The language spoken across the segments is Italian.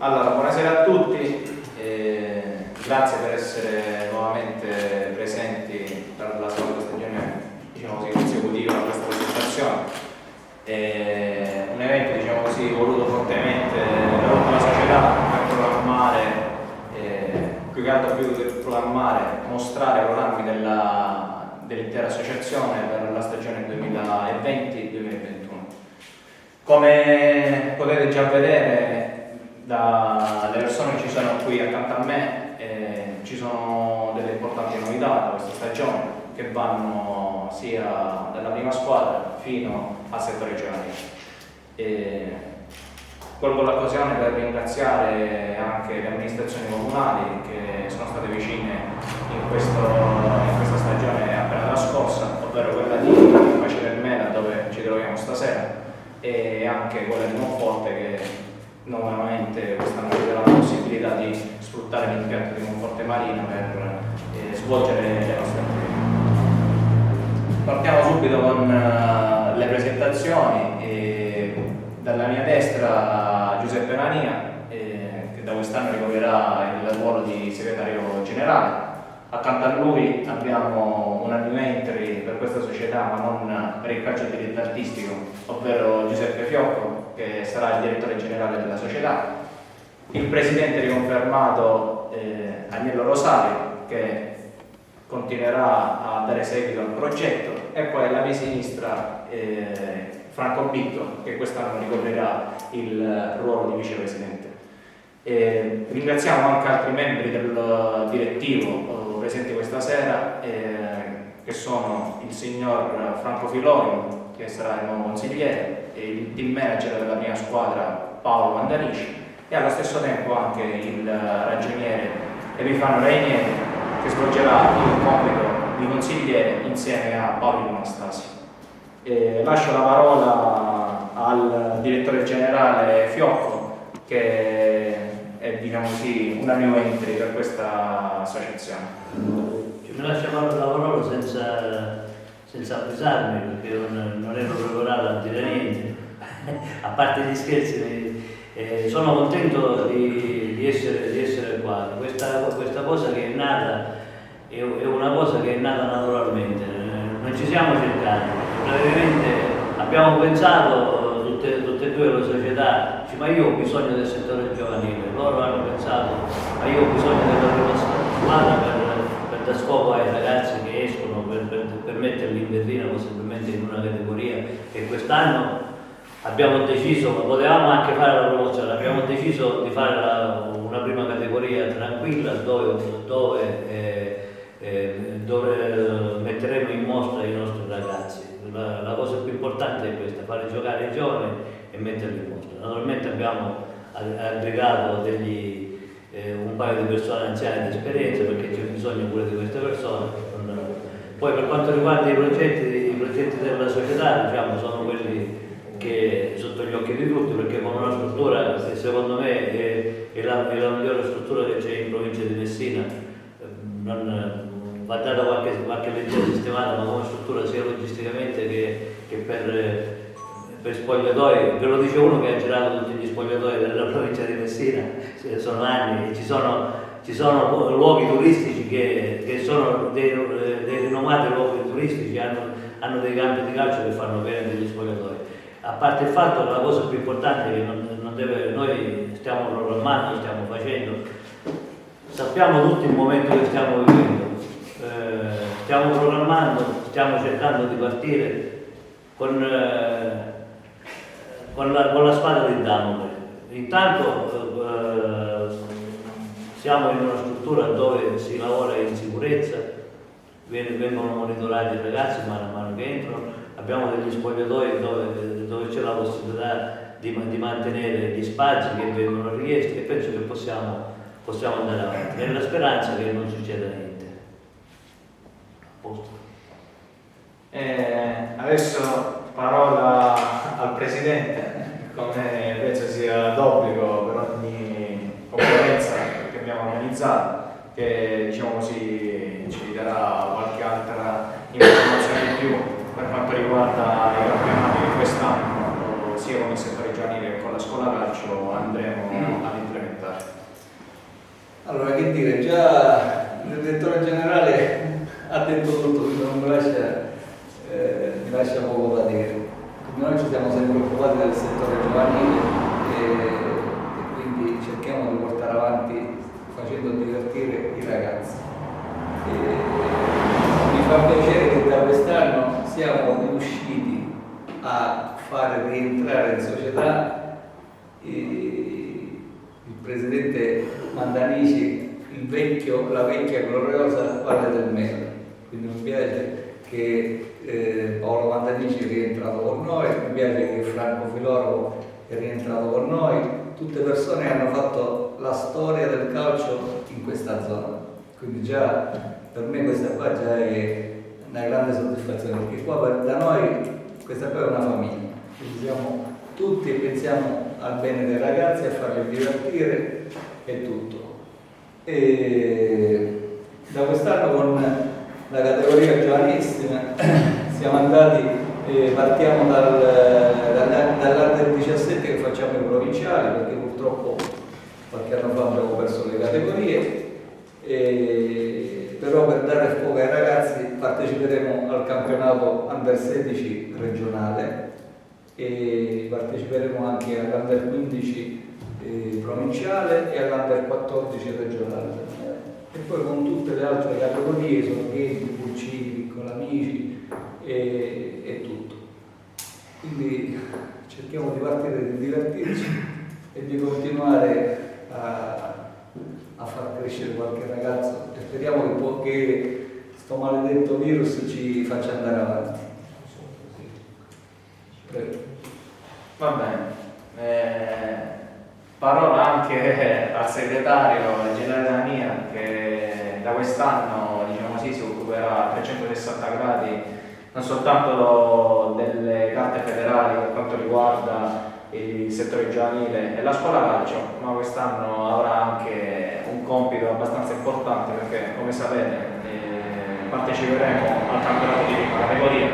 Allora, buonasera a tutti, grazie per essere nuovamente presenti per la seconda stagione, diciamo così, consecutiva a questa presentazione. Un evento, diciamo così, voluto fortemente dalla società per programmare, più che altro più che programmare, mostrare i programmi dell'intera associazione per la stagione 2020-2021. Come potete già vedere dalle persone che ci sono qui accanto a me, ci sono delle importanti novità da questa stagione che vanno sia dalla prima squadra fino al settore giovanile. Colgo l'occasione per ringraziare anche le amministrazioni comunali che sono state vicine in questa stagione appena trascorsa, ovvero quella di Macerata del Mela, dove ci troviamo stasera, e anche quella di Monforte, che nuovamente quest'anno ci darà la possibilità di sfruttare l'impianto di Monforte Marina per svolgere le nostre attività. Partiamo subito con le presentazioni. Dalla mia destra Giuseppe Mania, che da quest'anno ricoprirà il ruolo di segretario generale. Accanto a lui abbiamo un new entry per questa società, ma non per il calcio dilettantistico, ovvero Giuseppe Fiocco, che sarà il direttore generale della società. Il presidente riconfermato Agnello Rosario, che continuerà a dare seguito al progetto, e poi alla mia sinistra Franco Bitto, che quest'anno ricoprirà il ruolo di vicepresidente. Ringraziamo anche altri membri del direttivo presenti questa sera, che sono il signor Franco Filoni, che sarà il nuovo consigliere, e il team manager della mia squadra Paolo Mandanici, e allo stesso tempo anche il ragioniere Epifano Rainieri, che svolgerà il compito di consigliere insieme a Paolo Anastasi. Lascio la parola al direttore generale Fiocco, che è, diciamo così, una new entry per questa associazione. Mi lascia la parola senza avvisarmi, perché non ero preparato a dire niente. A parte gli scherzi, sono contento di essere qua. Questa cosa che è nata è una cosa che è nata naturalmente, non ci siamo cercati. Praticamente abbiamo pensato, tutte e due le società, ma io ho bisogno del settore giovanile. Loro hanno pensato, ma io ho bisogno della prima squadra per dar scopo ai ragazzi che escono, per metterli in vetrina possibilmente in una categoria. E quest'anno abbiamo deciso, potevamo anche fare la promozione, abbiamo deciso di fare una prima categoria tranquilla dove metteremo in mostra i nostri ragazzi. La cosa più importante è questa: fare giocare i giovani e metterli in mostra. Naturalmente abbiamo aggregato un paio di persone anziane di esperienza, perché c'è bisogno pure di queste persone. Poi per quanto riguarda i progetti della società, diciamo, sono quelli che sotto gli occhi di tutti, perché con una struttura che secondo me è la migliore struttura che c'è in provincia di Messina. Va data qualche legge sistemata, ma come struttura sia logisticamente che per spogliatoi. Ve lo dice uno che ha girato tutti gli spogliatoi della provincia di Messina, sono anni, e ci sono luoghi turistici che sono dei rinomati luoghi turistici, hanno dei campi di calcio che fanno bene degli spogliatoi. A parte il fatto che la cosa più importante è che noi stiamo programmando, stiamo facendo, sappiamo tutti il momento che stiamo vivendo. Stiamo programmando, stiamo cercando di partire con la spada di Damocle. Intanto siamo in una struttura dove si lavora in sicurezza, vengono monitorati i ragazzi man mano che entrano, abbiamo degli spogliatoi dove c'è la possibilità di mantenere gli spazi che vengono richiesti, e penso che possiamo andare avanti, nella speranza che non succeda niente. Adesso parola al Presidente, come penso sia d'obbligo per ogni conferenza che abbiamo organizzato, che, diciamo così, ci darà qualche altra informazione in più per quanto riguarda i campionati che quest'anno, sia con il settore giovanile che con la scuola calcio, andremo ad implementare. dire, già il direttore generale ha detto tutto, quindi non mi lascia poco da dire. Noi ci siamo sempre occupati del settore giovanile e quindi cerchiamo di portare avanti facendo divertire i ragazzi. Mi fa piacere che da quest'anno siamo riusciti a fare rientrare in società il presidente Mandanici, la vecchia gloriosa Valle del Melo. Quindi mi piace che Paolo Mandanici è rientrato con noi, mi piace che Franco Filoro è rientrato con noi, tutte persone che hanno fatto la storia del calcio in questa zona. Quindi già per me questa qua già è una grande soddisfazione, perché qua da noi questa qua è una famiglia, quindi siamo tutti e pensiamo al bene dei ragazzi, a farli divertire e tutto. E da quest'anno con la categoria giovanissima siamo andati, partiamo dall'Under 17 che facciamo i provinciali, perché purtroppo qualche anno fa abbiamo perso le categorie, però per dare fuoco ai ragazzi parteciperemo al campionato Under 16 regionale e parteciperemo anche all'Under 15 provinciale e all'Under 14 regionale. E poi con tutte le altre categorie, sono Ghetti, Pulcini, Piccolamici e tutto. Quindi cerchiamo di partire, di divertirci e di continuare a far crescere qualche ragazzo e speriamo che questo maledetto virus ci faccia andare avanti. Prego. Va bene. Parola anche al segretario generale della NIA che da quest'anno, diciamo così, si occuperà a 360 gradi non soltanto delle carte federali per quanto riguarda il settore giovanile e la scuola calcio, ma quest'anno avrà anche un compito abbastanza importante perché, come sapete, parteciperemo al campionato di prima categoria,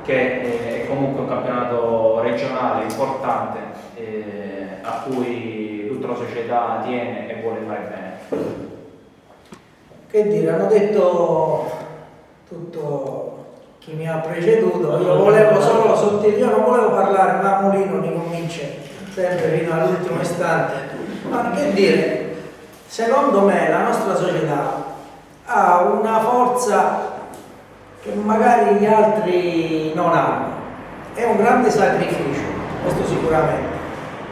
che è comunque un campionato regionale importante a cui tutta la società tiene e vuole fare bene. Che dire, hanno detto tutto chi mi ha preceduto, io volevo solo sottolineare, io non volevo parlare, ma Mulino mi convince sempre fino all'ultimo istante. Ma che dire, secondo me la nostra società ha una forza che magari gli altri non hanno, è un grande sacrificio, questo sicuramente,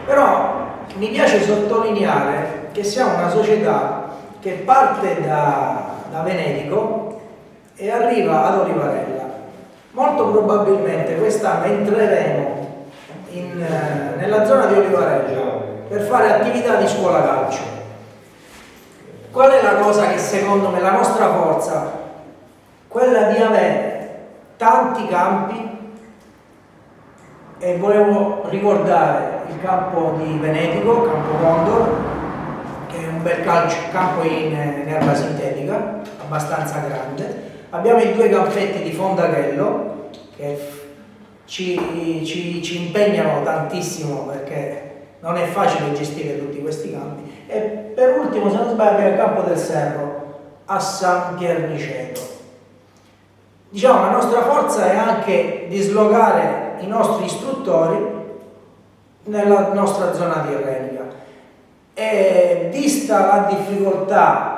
però mi piace sottolineare che siamo una società che parte da Venetico e arriva ad Olivarella. Molto probabilmente quest'anno entreremo nella zona di Olivarella per fare attività di scuola calcio. Qual è la cosa che secondo me la nostra forza? Quella di avere tanti campi, e volevo ricordare il campo di Venetico, Campo Condor, che è un bel campo in erba sintetica, abbastanza grande. Abbiamo i due campetti di Fondaghello che ci impegnano tantissimo perché non è facile gestire tutti questi campi. E per ultimo, se non sbaglio, il campo del Serro a San Pierniceto. Diciamo, la nostra forza è anche dislocare i nostri istruttori nella nostra zona tirrenica. E vista la difficoltà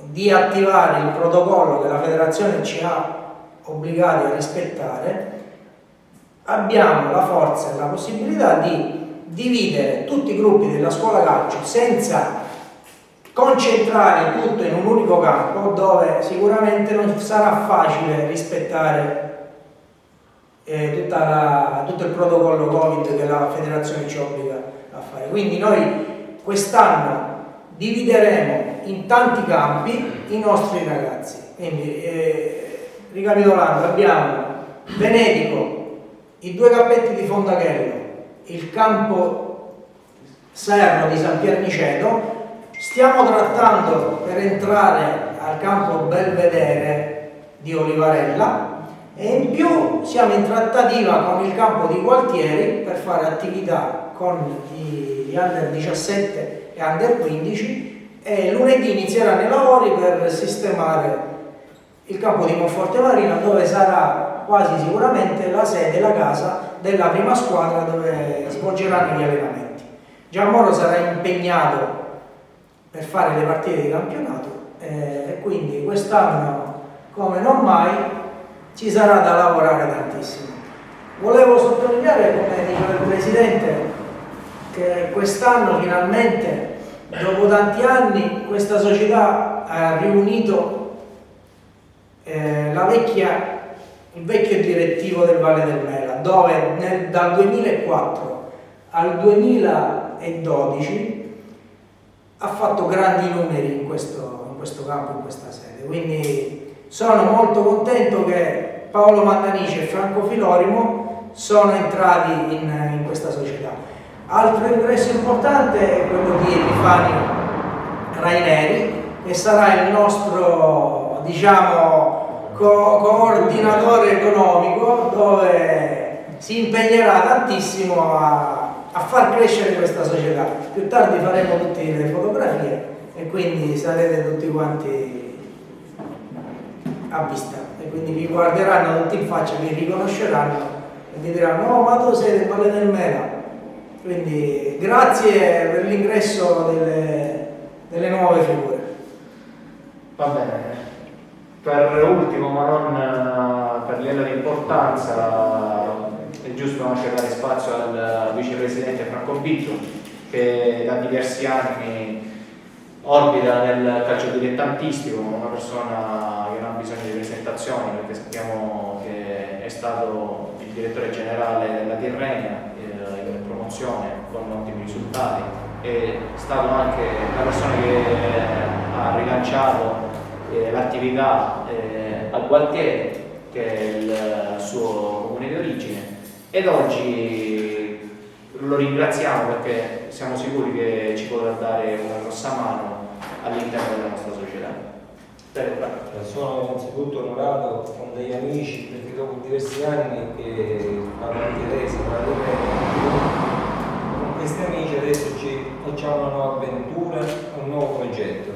di attivare il protocollo che la federazione ci ha obbligati a rispettare, abbiamo la forza e la possibilità di dividere tutti i gruppi della scuola calcio senza concentrare tutto in un unico campo, dove sicuramente non sarà facile rispettare tutto il protocollo Covid che la federazione ci obbliga a fare. Quindi noi quest'anno divideremo in tanti campi i nostri ragazzi. Quindi ricapitolando, abbiamo Venetico, i due campetti di Fondaghello, il campo Serro di San Pierniceto. Stiamo trattando per entrare al campo Belvedere di Olivarella e in più siamo in trattativa con il campo di Gualtieri per fare attività con gli Under 17 e Under 15 e lunedì inizieranno i lavori per sistemare il campo di Monforte Marina, dove sarà quasi sicuramente la sede, la casa della prima squadra dove svolgeranno gli allenamenti. Gianmoro sarà impegnato per fare le partite di campionato e quindi quest'anno, come non mai, ci sarà da lavorare tantissimo. Volevo sottolineare, come diceva il Presidente, che quest'anno finalmente, dopo tanti anni, questa società ha riunito il vecchio direttivo del Valle del Mela, dove dal 2004 al 2012 ha fatto grandi numeri in questo campo, in questa sede. Quindi sono molto contento che Paolo Mandanici e Franco Filorimo sono entrati in questa società. Altro ingresso importante è quello di Epifani Raineri, che sarà il nostro, diciamo, coordinatore economico, dove si impegnerà tantissimo a far crescere questa società. Più tardi faremo tutte le fotografie e quindi sarete tutti quanti a vista, e quindi vi guarderanno tutti in faccia, vi riconosceranno e vi diranno: oh, ma tu sei del Valle del Mela. Quindi grazie per l'ingresso delle nuove figure. Va bene. Per ultimo, ma non per livello di importanza, è giusto anche dare spazio al vicepresidente Franco Bitto, che da diversi anni orbita nel calcio dilettantistico, una persona che non ha bisogno di presentazioni, perché sappiamo che è stato il direttore generale della Tirrenia in promozione con ottimi risultati, è stato anche la persona che ha rilanciato l'attività al Gualtieri, che è il suo comune di origine, ed oggi lo ringraziamo perché siamo sicuri che ci potrà dare una grossa mano all'interno della nostra società. Sono innanzitutto onorato con degli amici, perché dopo diversi anni che con questi amici adesso ci facciamo una nuova avventura, un nuovo progetto.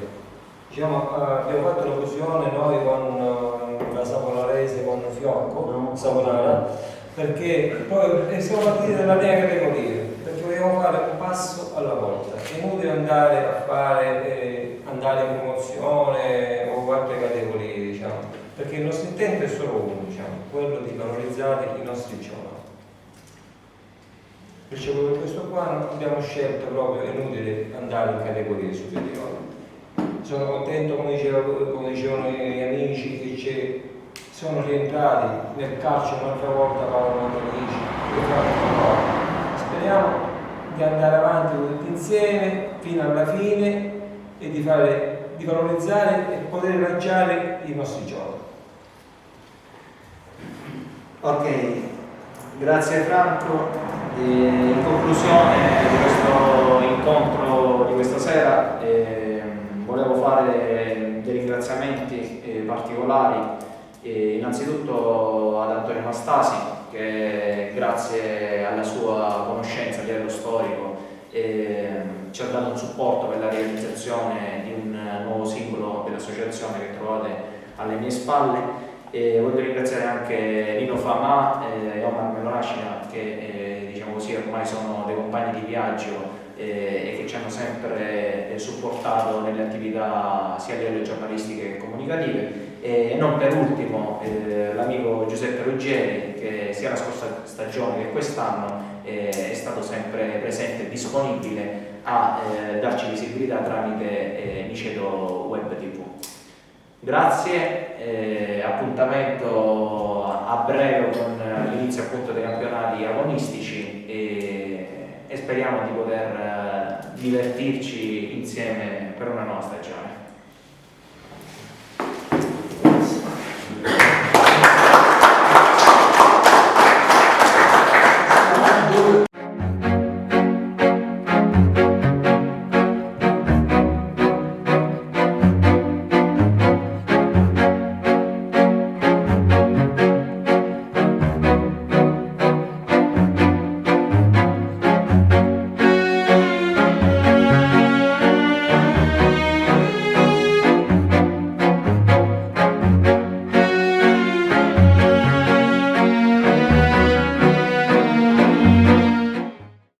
Diciamo, abbiamo fatto una fusione noi con la Saponarese, con Fiocco, Saponara, perché poi siamo partiti dalla mia categoria, perché volevamo fare un passo alla volta. È inutile andare in promozione o altre categorie, diciamo, perché il nostro intento è solo uno, diciamo, quello di valorizzare i nostri giovani. Perciò per questo qua abbiamo scelto proprio, è inutile andare in categorie superiori. Sono contento, come dicevano i miei amici, che sono rientrati nel calcio un'altra volta Paolo Mandanici. Speriamo di andare avanti tutti insieme fino alla fine e di valorizzare e poter lanciare i nostri giovani. Ok, grazie Franco. In conclusione di questo incontro di questa sera, volevo fare dei ringraziamenti particolari, innanzitutto ad Antonio Anastasi, che grazie alla sua conoscenza a livello storico ci ha dato un supporto per la realizzazione di un nuovo simbolo dell'associazione che trovate alle mie spalle. Voglio ringraziare anche Nino Famà e Omar Melonascina, che diciamo così ormai sono dei compagni di viaggio e che ci hanno sempre supportato nelle attività sia a livello giornalistiche che comunicative, e non per ultimo l'amico Giuseppe Ruggeri, che sia la scorsa stagione che quest'anno è stato sempre presente e disponibile a darci visibilità tramite Niceto Web TV. Grazie, appuntamento a breve con l'inizio appunto dei campionati agonistici e speriamo di poter divertirci insieme per una nuova stagione.